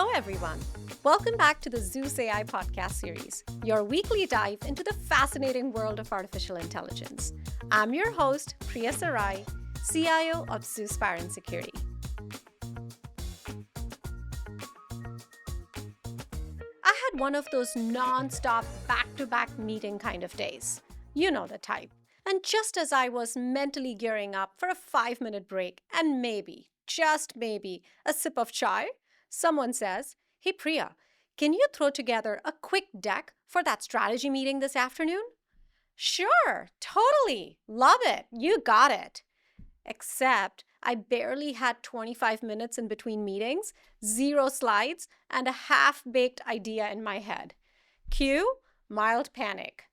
Hello, everyone. Welcome back to the ZeusAI Podcast series, your weekly dive into the fascinating world of artificial intelligence. I'm your host, Priya, CIO of Zeus Fire and Security. I had one of those non-stop, back-to-back meeting kind of days. You know the type. And just as I was mentally gearing up for a 5-minute break and maybe, just maybe, a sip of chai, someone says, "Hey Priya, can you throw together a quick deck for that strategy meeting this afternoon?" Sure, totally. Love it. You got it. Except I barely had 25 minutes in between meetings, 0 slides, and a half-baked idea in my head. Cue mild panic.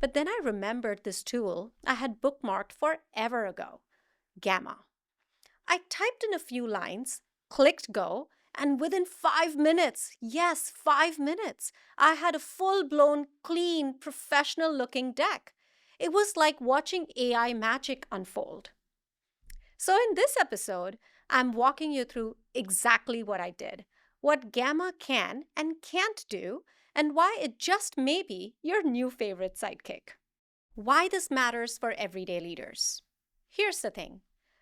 But then I remembered this tool I had bookmarked forever ago, Gamma. I typed in a few lines, clicked go, and within 5 minutes, yes, 5 minutes, I had a full-blown, clean, professional-looking deck. It was like watching AI magic unfold. So in this episode, I'm walking you through exactly what I did, what Gamma can and can't do, and why it just may be your new favorite sidekick. Why this matters for everyday leaders. Here's the thing.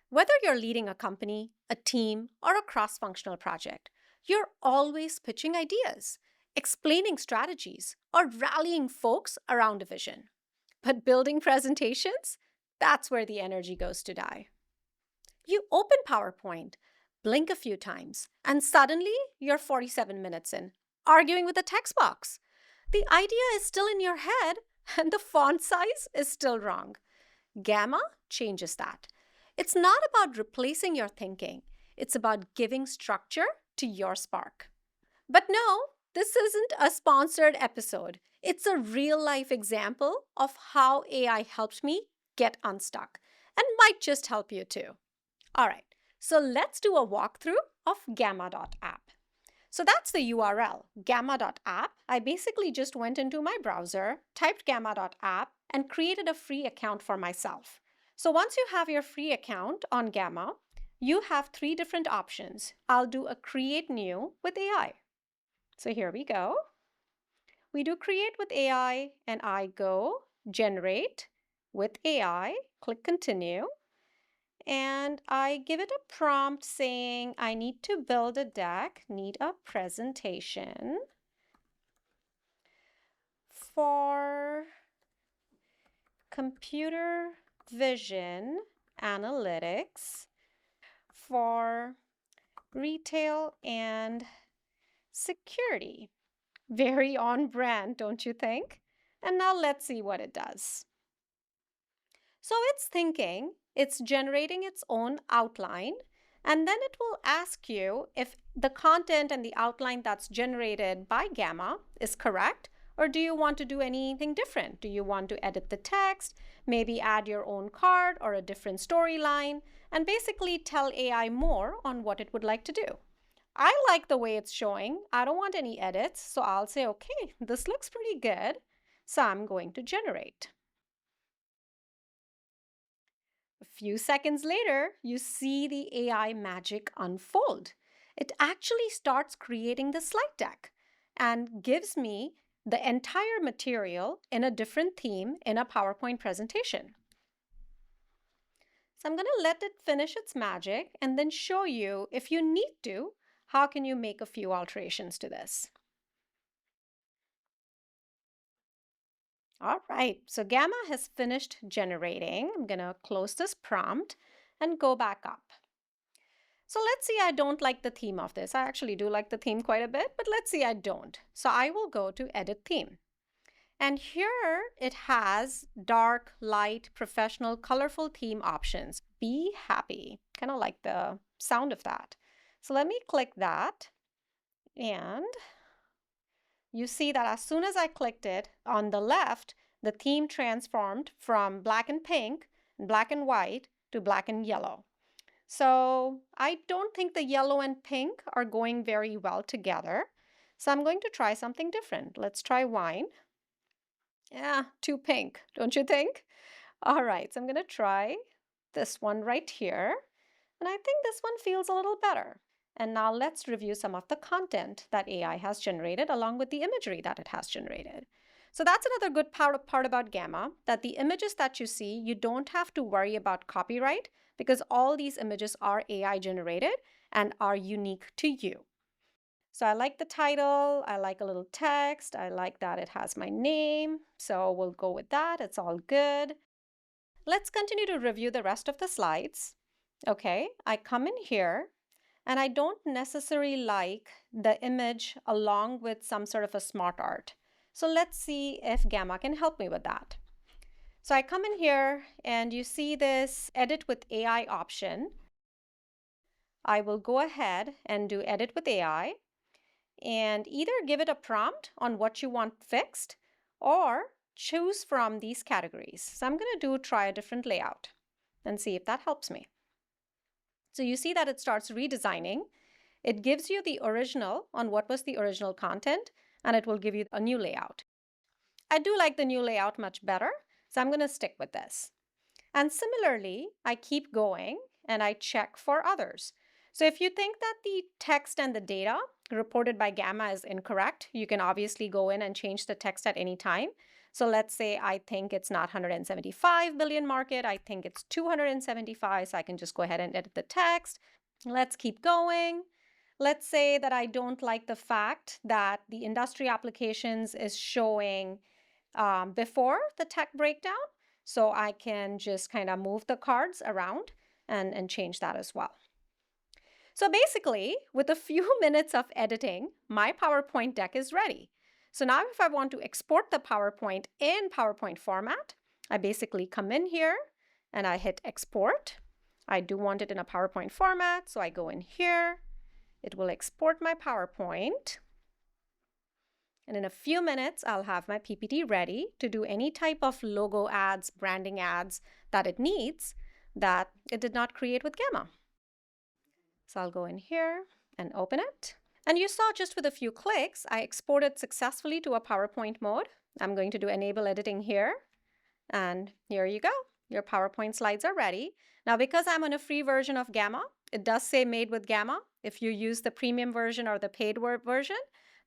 Whether you're leading a company, a team, or a cross-functional project, you're always pitching ideas, explaining strategies, or rallying folks around a vision. But building presentations? That's where the energy goes to die. You open PowerPoint, blink a few times, and suddenly you're 47 minutes in, arguing with a text box. The idea is still in your head, and the font size is still wrong. Gamma changes that. It's not about replacing your thinking. It's about giving structure to your spark. But no, this isn't a sponsored episode. It's a real-life example of how AI helped me get unstuck and might just help you too. All right, so let's do a walkthrough of gamma.app. So that's the URL, gamma.app. I basically just went into my browser, typed gamma.app, and created a free account for myself. So once you have your free account on Gamma, you have 3 different options. I'll do a create new with AI. So here we go. We do create with AI, and I go generate with AI, click continue, and I give it a prompt saying I need to build a deck, need a presentation for computer vision analytics for retail and security. Very on brand, don't you think? And now let's see what it does. So it's thinking, it's generating its own outline, and then it will ask you if the content and the outline that's generated by Gamma is correct, or do you want to do anything different? Do you want to edit the text, maybe add your own card or a different storyline, and basically tell AI more on what it would like to do? I like the way it's showing. I don't want any edits, so I'll say, okay, this looks pretty good, so I'm going to generate. A few seconds later, you see the AI magic unfold. It actually starts creating the slide deck and gives me the entire material in a different theme in a PowerPoint presentation. So I'm going to let it finish its magic and then show you, if you need to, how can you make a few alterations to this. All right, so Gamma has finished generating. I'm going to close this prompt and go back up. So let's see, I don't like the theme of this. I actually do like the theme quite a bit, but let's see I don't. So I will go to Edit Theme. And here it has dark, light, professional, colorful theme options. Be happy. Kind of like the sound of that. So let me click that. And you see that as soon as I clicked it, on the left, the theme transformed from black and pink, black and white, to black and yellow. So I don't think the yellow and pink are going very well together. So I'm going to try something different. Let's try wine. Yeah, too pink, don't you think? All right, so I'm going to try this one right here. And I think this one feels a little better. And now let's review some of the content that AI has generated along with the imagery that it has generated. So that's another good part about Gamma, that the images that you see, you don't have to worry about copyright because all these images are AI generated and are unique to you. So I like the title, I like a little text, I like that it has my name, so we'll go with that, it's all good. Let's continue to review the rest of the slides. Okay, I come in here and I don't necessarily like the image along with some sort of a smart art. So let's see if Gamma can help me with that. So I come in here and you see this edit with AI option. I will go ahead and do edit with AI and either give it a prompt on what you want fixed or choose from these categories. So I'm going to try a different layout and see if that helps me. So you see that it starts redesigning. It gives you the original on what was the original content, and it will give you a new layout. I do like the new layout much better, so I'm going to stick with this. And similarly, I keep going and I check for others. So if you think that the text and the data reported by Gamma is incorrect, you can obviously go in and change the text at any time. So let's say I think it's not 175 billion market, I think it's 275, so I can just go ahead and edit the text. Let's keep going. Let's say that I don't like the fact that the industry applications is showing before the tech breakdown. So I can just kind of move the cards around and change that as well. So basically, with a few minutes of editing, my PowerPoint deck is ready. So now if I want to export the PowerPoint in PowerPoint format, I basically come in here and I hit export. I do want it in a PowerPoint format, so I go in here. It will export my PowerPoint. And in a few minutes, I'll have my PPT ready to do any type of logo ads, branding ads that it needs that it did not create with Gamma. So I'll go in here and open it. And you saw just with a few clicks, I exported successfully to a PowerPoint mode. I'm going to do enable editing here. And here you go. Your PowerPoint slides are ready. Now, because I'm on a free version of Gamma, it does say made with Gamma. If you use the premium version or the paid version,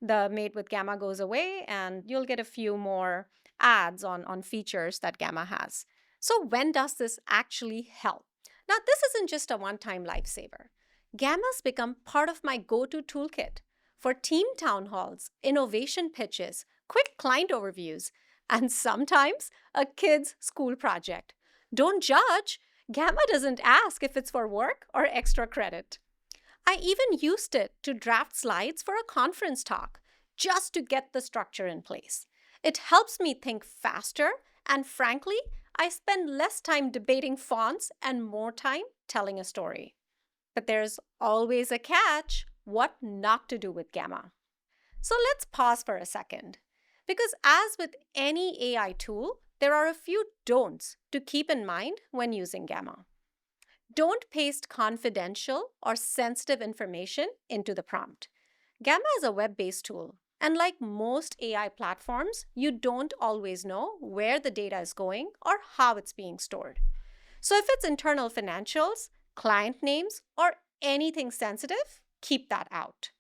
the made with Gamma goes away and you'll get a few more ads on features that Gamma has. So when does this actually help? Now, this isn't just a one-time lifesaver. Gamma's become part of my go-to toolkit for team town halls, innovation pitches, quick client overviews, and sometimes a kid's school project. Don't judge. Gamma doesn't ask if it's for work or extra credit. I even used it to draft slides for a conference talk just to get the structure in place. It helps me think faster, and frankly, I spend less time debating fonts and more time telling a story. But there's always a catch: what not to do with Gamma. So let's pause for a second, because as with any AI tool, there are a few don'ts to keep in mind when using Gamma. Don't paste confidential or sensitive information into the prompt. Gamma is a web-based tool, and like most AI platforms, you don't always know where the data is going or how it's being stored. So if it's internal financials, client names, or anything sensitive, keep that out.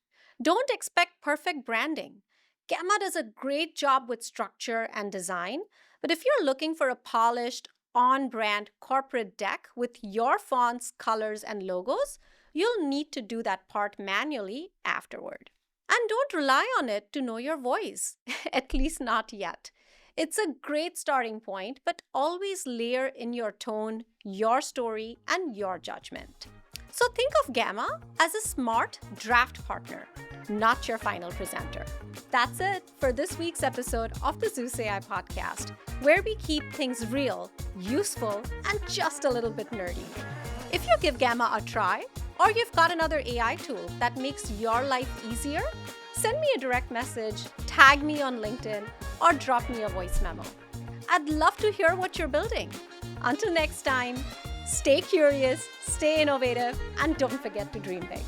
Don't expect perfect branding. Gamma does a great job with structure and design, but if you're looking for a polished, on-brand corporate deck with your fonts, colors, and logos, you'll need to do that part manually afterward. And don't rely on it to know your voice, at least not yet. It's a great starting point, but always layer in your tone, your story, and your judgment. So think of Gamma as a smart draft partner, not your final presenter. That's it for this week's episode of the ZeusAI Podcast, where we keep things real, useful, and just a little bit nerdy. If you give Gamma a try, or you've got another AI tool that makes your life easier, send me a direct message, tag me on LinkedIn, or drop me a voice memo. I'd love to hear what you're building. Until next time, stay curious, stay innovative, and don't forget to dream big.